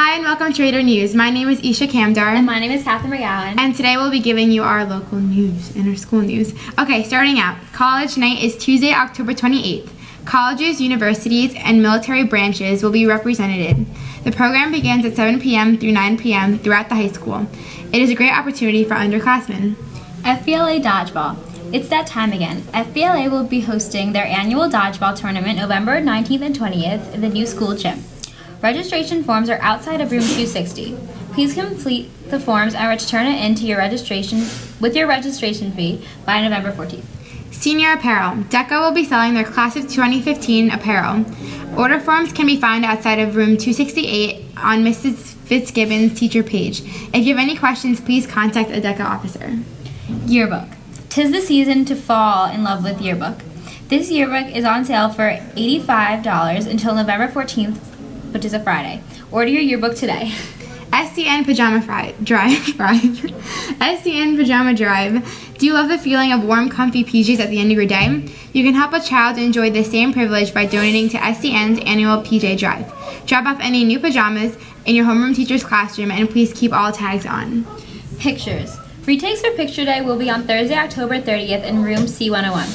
Hi and welcome to Radar News. My name is Isha Katherine. And my name is Catherine McGowan. And today we'll be giving you our local news and our school news. Okay, starting out. College night is Tuesday, October 28th. Colleges, universities, and military branches will be represented. The program begins at 7 p.m. through 9 p.m. throughout the high school. It is a great opportunity for underclassmen. FBLA Dodgeball. It's that time again. FBLA will be hosting their annual Dodgeball tournament November 19th and 20th in the new school gym. Registration forms are outside of room 260. Please complete the forms and return it into your registration fee by November 14th. Senior apparel. DECA will be selling their class of 2015 apparel. Order forms can be found outside of room 268 on Mrs. Fitzgibbon's teacher page. If you have any questions, please contact a DECA officer. Yearbook. 'Tis the season to fall in love with yearbook. This yearbook is on sale for $85 until November 14th, which is a Friday. Order your yearbook today. SCN Pajama Drive. SCN Pajama Drive. Do you love the feeling of warm, comfy PJs at the end of your day? You can help a child enjoy the same privilege by donating to SCN's annual PJ Drive. Drop off any new pajamas in your homeroom teacher's classroom and please keep all tags on. Pictures. Retakes for Picture Day will be on Thursday, October 30th in room C101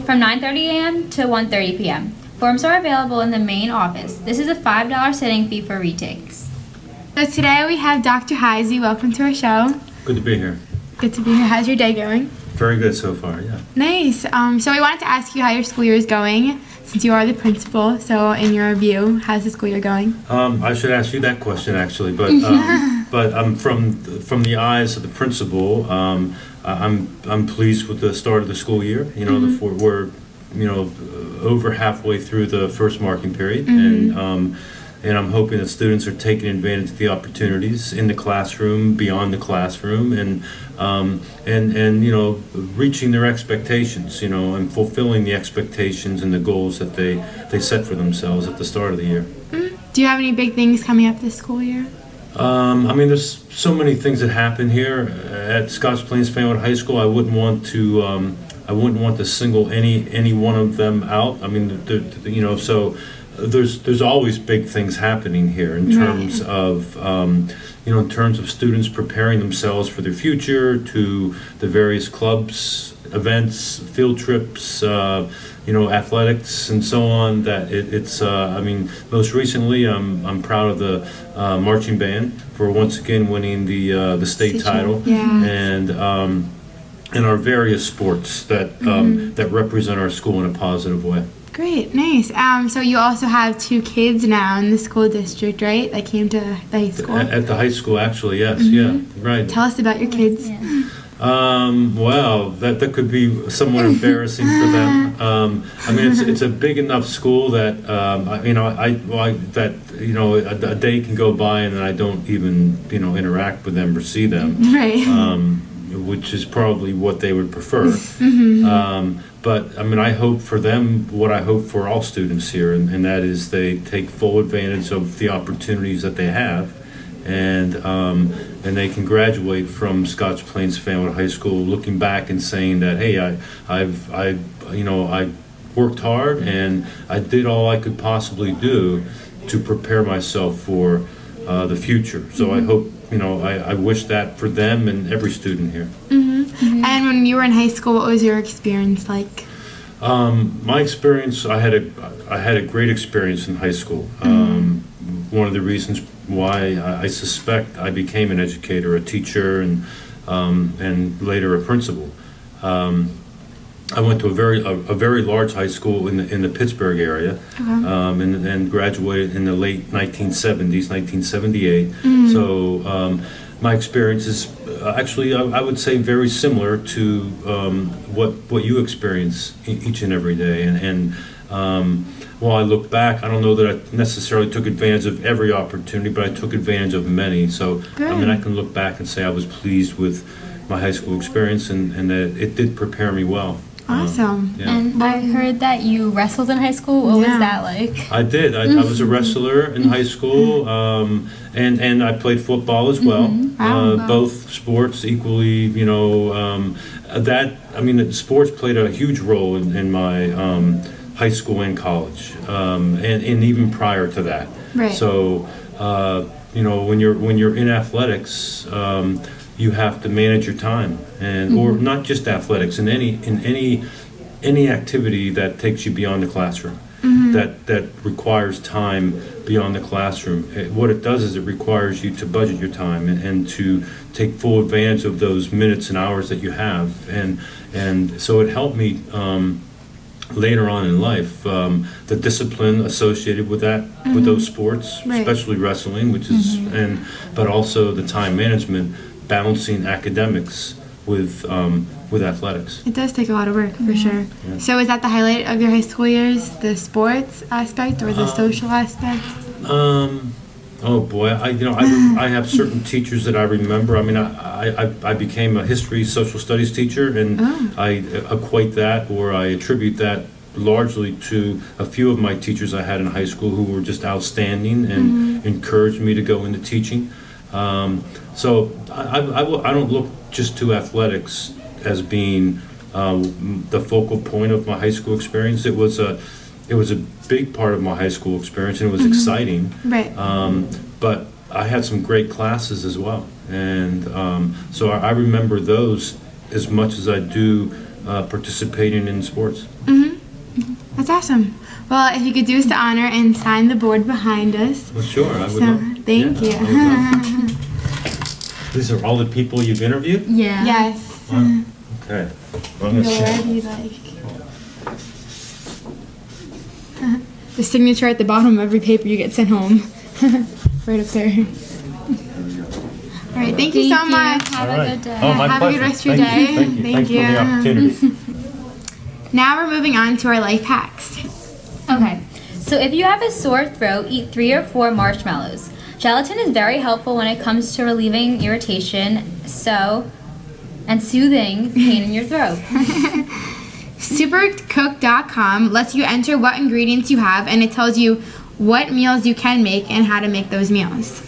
from 9:30 a.m. to 1:30 p.m. Forms are available in the main office. This is a $5 sitting fee for retakes. So today we have Dr. Heisey. Welcome to our show. Good to be here. Good to be here. How's your day going? Very good so far, yeah. Nice. So we wanted to ask you how your school year is going, since you are the principal. So in your view, how's the school year going? I should ask you that question actually, but from the eyes of the principal, I'm pleased with the start of the school year. You know, we're over halfway through the first marking period, and I'm hoping that students are taking advantage of the opportunities in the classroom, beyond the classroom, and reaching their expectations, and fulfilling the expectations and the goals that they set for themselves at the start of the year. Do you have any big things coming up this school year? There's so many things that happen here at Scotch Plains Fanwood High School. I wouldn't want to single any one of them out. So there's always big things happening here in terms of in terms of students preparing themselves for their future, to the various clubs, events, field trips, athletics and so on. That it's most recently I'm proud of the marching band for once again winning the state title, and our various sports that represent our school in a positive way. Great, nice. So you also have 2 kids now in the school district, right? That came to the high school. At the high school, actually, yes, yeah, right. Tell us about your kids. Well, that could be somewhat embarrassing for them. It's a big enough school that a day can go by and then I don't even interact with them or see them. Right. Which is probably what they would prefer. But I hope for them what I hope for all students here, and that is they take full advantage of the opportunities that they have, and they can graduate from Scotch Plains Fanwood High School looking back and saying that, hey, I worked hard and I did all I could possibly do to prepare myself for the future. So I hope, I wish that for them and every student here. And when you were in high school, what was your experience like? My experience, I had a great experience in high school. One of the reasons why I suspect I became an educator, a teacher, and later a principal. I went to a very large high school in the Pittsburgh area, and graduated in the late 1970s, 1978. So my experience is actually, I would say, very similar to what you experience each and every day. And while I look back, I don't know that I necessarily took advantage of every opportunity, but I took advantage of many. So I can look back and say I was pleased with my high school experience, and that it did prepare me well. Awesome. And I heard that you wrestled in high school. What was that like? I did. I was a wrestler in high school, and I played football as well. Both sports equally, sports played a huge role in my high school and college, and even prior to that. Right. So when you're in athletics, you have to manage your time, and or not just athletics, in any activity that takes you beyond the classroom, that requires time beyond the classroom. What it does is it requires you to budget your time and to take full advantage of those minutes and hours that you have, and so it helped me later on in life, the discipline associated with that, with those sports, Right. especially wrestling, which is but also the time management, balancing academics with athletics. It does take a lot of work, for sure. Yeah. So is that the highlight of your high school years, the sports aspect or the social aspect? Oh boy, I have certain teachers that I remember. I mean, I became a history social studies teacher, and I equate that, or I attribute that largely to a few of my teachers I had in high school who were just outstanding and encouraged me to go into teaching. So I don't look just to athletics as being the focal point of my high school experience. It was a big part of my high school experience, and it was exciting. Right. But I had some great classes as well, and so I remember those as much as I do participating in sports. That's awesome. Well, if you could do us the honor and sign the board behind us. Well, sure, I would So, love. thank you. I would love. These are all the people you've interviewed? Yeah. Wow. Yes. Okay. Well, I'm gonna say- Whatever you like. The signature at the bottom of every paper you get sent home. Right up there. All right, thank you so much. Have All a right. good day. Oh, my Have a good pleasure. rest of your Thank day. you. Thank you. Thank Thanks you. for the opportunity. Now we're moving on to our life hacks. Okay, so if you have a sore throat, eat 3 or 4 marshmallows. Gelatin is very helpful when it comes to relieving irritation, and soothing pain in your throat. Supercook.com lets you enter what ingredients you have, and it tells you what meals you can make and how to make those meals.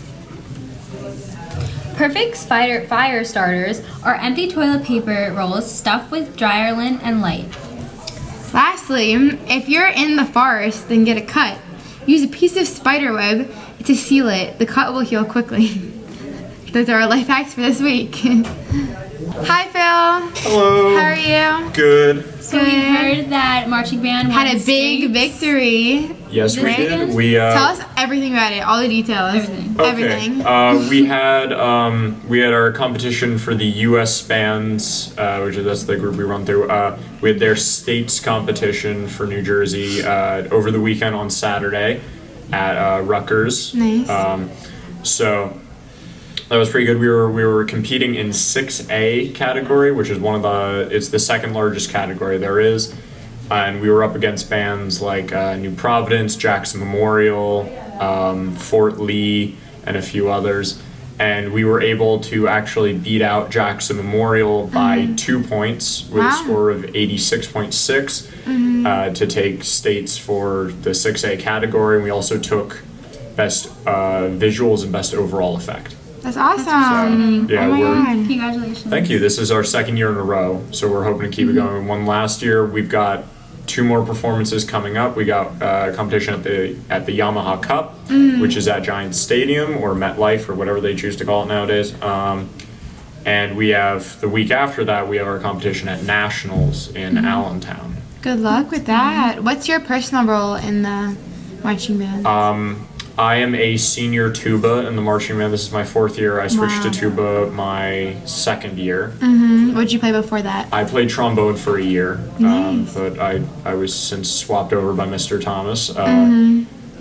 Perfect fire starters are empty toilet paper rolls stuffed with dry lint and light. Lastly, if you're in the forest and get a cut, use a piece of spider web to seal it. The cut will heal quickly. Those are our life hacks for this week. Hi, Phil. Hello. How are you? Good. So we heard that marching band Had won a big states. victory. Yes, we Right? did. We Tell us everything about it, all the details. Everything. Everything. we had our competition for the U.S. bands, that's the group we run through. We had their states competition for New Jersey over the weekend on Saturday at Rutgers. Nice. So that was pretty good. We were competing in 6A category, which is it's the second largest category there is. And we were up against bands like New Providence, Jackson Memorial, Fort Lee, and a few others. And we were able to actually beat out Jackson Memorial by 2 points with a score of 86.6 to take states for the 6A category. And we also took best visuals and best overall effect. That's awesome. Yeah, oh my we're- God. Congratulations. Thank you. This is our second year in a row, so we're hoping to keep it going. We won last year. We've got 2 more performances coming up. We got a competition at the Yamaha Cup, which is at Giants Stadium or MetLife or whatever they choose to call it nowadays. And we have the week after that, we have our competition at Nationals in Allentown. Good luck with that. What's your personal role in the marching band? I am a senior tuba in the marching band. This is my 4th year. I switched Wow. to tuba my 2nd year. What'd you play before that? I played trombone for a year, Nice. but I was since swapped over by Mr. Thomas.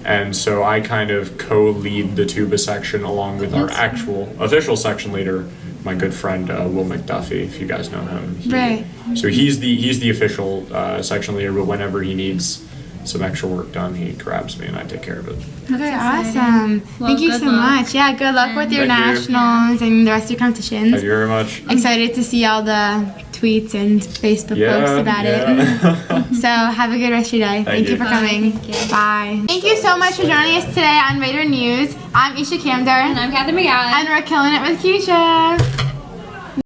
And so I kind of co-lead the tuba section along with our actual official section leader, my good friend Will McDuffie, if you guys know him. Right. So he's the official section leader, but whenever he needs some extra work done, he grabs me and I take care of it. Okay, awesome. Well, Thank you good so luck. much. Yeah, good luck with your Thank you. nationals and the rest of your competitions. Thank you very much. Excited to see all the tweets and Facebook posts about it. So have a good rest of your day. Thank you for you. coming. Thank you. Bye. Thank you so much for joining us today on Raider News. I'm Isha Katherine, And I'm Catherine McGowan. and we're killing it with Keisha.